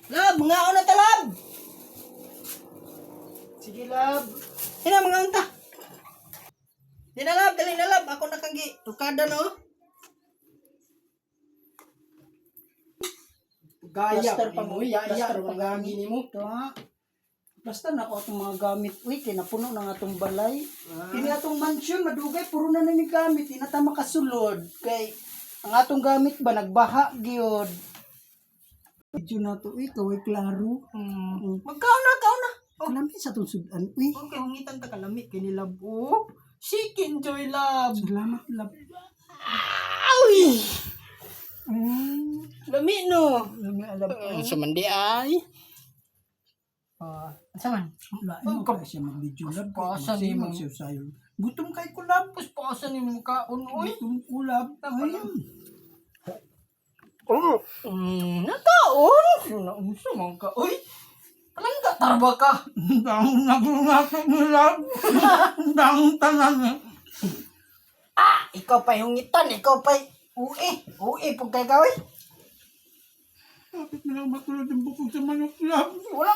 Lab, mga una ta, lab. Sige, lab. Hina, mga unta. Di na, lab. Dali na, lab. Ako nakagi. Tukada, no? Gaya. Plaster pa mo, Yaya. plaster pa Pagagi ni mo. Ito ha. Basta na ako itong mga gamit. Uy, kinapuno ng atong balay. Ah. Kini atong mansion, madugay, puro na ni gamit. Di na ta makasulod. Kay, ang atong gamit ba, nagbaha, gyud. Medyo na to, uy, kaway klaro. Magkauna, kauna. Kalami sa itong sudan, uy. Okay, hungitan ta kalami. Kini, lab. Oh, chicken joy, lab. Salamat, love. Awi! Mm. Lami, no? Lami, alam ko. Sumandi ay. Saman? Wala, ano ka siya mag-video love. Pasan ni mo. Sayo. Gutom kay ko, love. Pasan ni mo kaon, oy. Gutom ko, love. Ayun. Nataon? Naunsa man ka, oy. Palangga tarba ka. Dahong nagunasan ni love. Dahong tanan. Ikaw pa'y hungitan, ikaw pa'y uwi, pag kay gawin. Bakit na lang matulad yung bukod sa manok, love? Wala